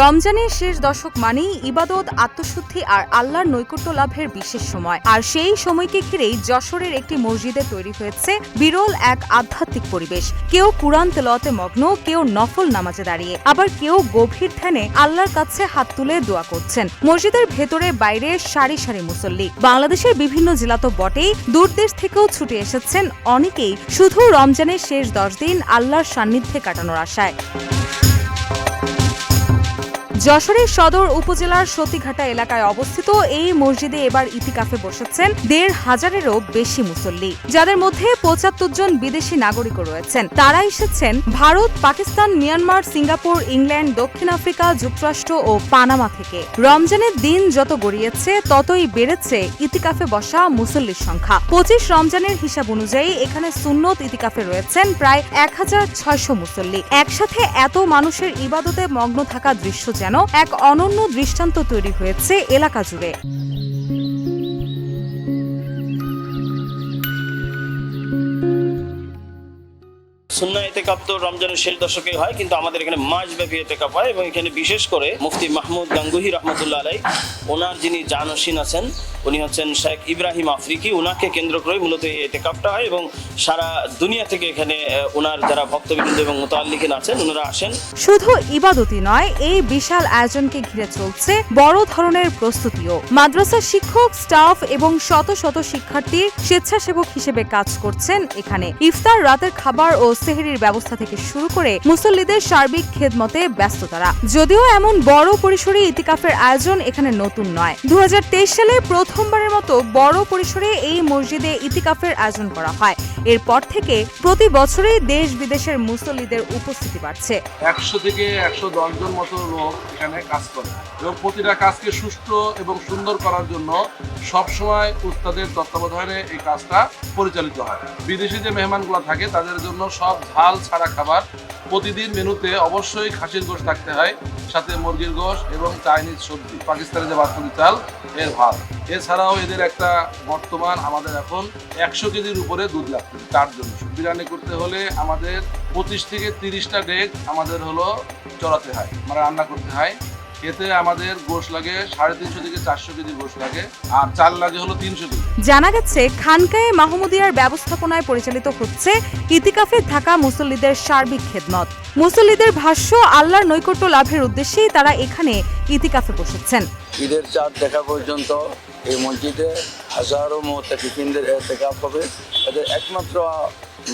রমজানের শেষ দশক মানেই ইবাদত, আত্মশুদ্ধি আর আল্লাহর নৈকট্য লাভের বিশেষ সময়। আর সেই সময়কে ঘিরেই যশোরের একটি মসজিদে তৈরি হয়েছে বিরল এক আধ্যাত্মিক পরিবেশ। কেউ কুরআন তেলাওয়াতে মগ্ন, কেউ নফল নামাজে দাঁড়িয়ে, আবার কেউ গভীর ধ্যানে আল্লাহর কাছে হাত তুলে দোয়া করছেন। মসজিদের ভেতরে বাইরে সারি সারি মুসল্লি। বাংলাদেশের বিভিন্ন জেলা তো বটেই, দূরদেশ থেকেও ছুটে এসেছেন অনেকেই শুধু রমজানের শেষ 10 দিন আল্লাহর সান্নিধ্যে কাটানোর আশায়। যশোরের সদর উপজেলার সতীঘাটা এলাকায় অবস্থিত এই মসজিদে এবার ইতিকাফে বসেছেন ১৫০০-এরও বেশি মুসল্লি, যাদের মধ্যে ৭৫ জন বিদেশি নাগরিকও রয়েছেন। তারা এসেছেন Bharat, Pakistan, Myanmar, Singapore, England, দক্ষিণ আফ্রিকা, যুক্তরাষ্ট্র ও পানামা থেকে। রমজানের দিন যত গড়িয়েছে ততই বেড়েছে ইতিকাফে বসা মুসল্লির সংখ্যা। ২৫ রমজানের হিসাব অনুযায়ী এখানে সুন্নত ইতিকাফে রয়েছেন প্রায় ১৬০০ মুসল্লি। একসাথে এত মানুষের ইবাদতে মগ্ন থাকা দৃশ্য যেন এক অনন্য দৃষ্টান্ত তৈরি হয়েছে এলাকা জুড়ে। সুন্নাহ ইতিকাফ তো রমজানের শেষ দশকে হয়, কিন্তু আমাদের এখানে মাসব্যাপী ইতিকাফ হয় এবং এখানে বিশেষ করে মুফতি মাহমুদ গাঙ্গুহি রহমতুল্লাহ আলাই, ওনার যিনি জানশীন আছেন উনি হচ্ছেন শেখ ইব্রাহিম আফ্রিকি, ওনাকে কেন্দ্র করে মূলত এই ইতিকাফটা হয় এবং সারা দুনিয়া থেকে এখানে ওনার যারা ভক্তবৃন্দ এবং মুতাআল্লিকিন আছেন ওনারা আসেন। শুধু ইবাদতই নয়, এই বিশাল আয়োজনকে ঘিরে চলছে বড় ধরনের প্রস্তুতিও। মাদ্রাসার শিক্ষক, স্টাফ এবং শত শত শিক্ষার্থীর স্বেচ্ছাসেবক হিসেবে কাজ করছেন এখানে। ইফতার, রাতের খাবার ও সেহরির ব্যবস্থা থেকে শুরু করে মুসল্লিদের সার্বিক খেদমতে ব্যস্ত তারা। যদিও এমন বড় পরিসরে ইতিকাফের আয়োজন এখানে নতুন নয়। ২০২৩ সালে প্রথমবারের মতো বড় পরিসরে এই মসজিদে ইতিকাফের আয়োজন করা হয়। এরপর থেকে প্রতি বছরই দেশ বিদেশের মুসল্লিদের উপস্থিতি বাড়ছে। ১০০ থেকে ১১০ জন মতো লোক এখানে কাজ করে এবং প্রতিটা কাজকে সুষ্ঠু এবং সুন্দর করার জন্য সবসময় উস্তাদের তত্ত্বাবধানে এই কাজটা পরিচালিত হয়। বিদেশি যে মেহমানগুলো থাকে তাদের জন্য সব ঝাল ছাড়া খাবার। প্রতিদিন মেনুতে অবশ্যই খাসির গোশ থাকতে হয়, সাথে মুরগির গোশ এবং চাইনিজ সবজি, পাকিস্তানের যে বাসমতি চাল এর ভাত। এছাড়াও এদের একটা বর্তমান আমাদের এখন ১০০ কেজির উপরে দুধ লাগবে তার জন্য। বিরিয়ানি করতে হলে আমাদের ২৫ থেকে ৩০টা ডেক আমাদের হলো চড়াতে হয়, মানে রান্না করতে হয়। এতে আমাদের গোশ লাগে ৩৫০ থেকে ৪০০ কেজি গোশ লাগে, আর চাল লাগে হলো ৩০০ কেজি। জানা গেছে খানকায়ে মাহমুদিয়ার ব্যবস্থাপনায় পরিচালিত হচ্ছে ইতিকাফে থাকা মুসল্লিদের সার্বিক খেদমত। মুসল্লিদের ভাষ্য, আল্লাহর নৈকট্য লাভের উদ্দেশ্যেই তারা এখানে ইতিকাফে বসেছেন। ঈদের চাঁদ দেখা পর্যন্ত এই মসজিদে হাজারো মুতাকিফিনদের ইতিকাফ হবে। এদের একমাত্র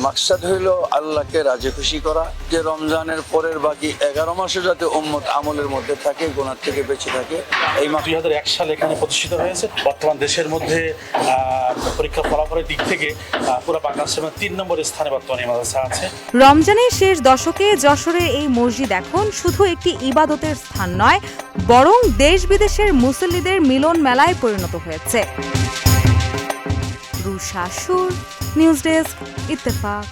মাকসাদ হইল আল্লাহকে রাজি খুশি করা, যে রমজানের পরের বাকি ১১ মাসে যাতে উম্মত আমলের মধ্যে থাকে, গুনাহ থেকে বেঁচে থাকে। এই ২০০১ সালে এখানে প্রতিষ্ঠিত হয়েছে। বর্তমান দেশের মধ্যে পরীক্ষা ফলাফলের দিক থেকে পুরো বাংলাদেশের ৩ নম্বর স্থানে বর্তমানে মাদ্রাসা আছে। রমজানের শেষ দশকে যশোরের এই মসজিদ এখন শুধু একটি ইবাদতের স্থান নয়, বরং দেশ বিদেশের মুসল্লিদের মিলন মেলায় পরিণত হয়েছে। রুশা সুর, নিউজ ডেস্ক, ইত্তেফাক।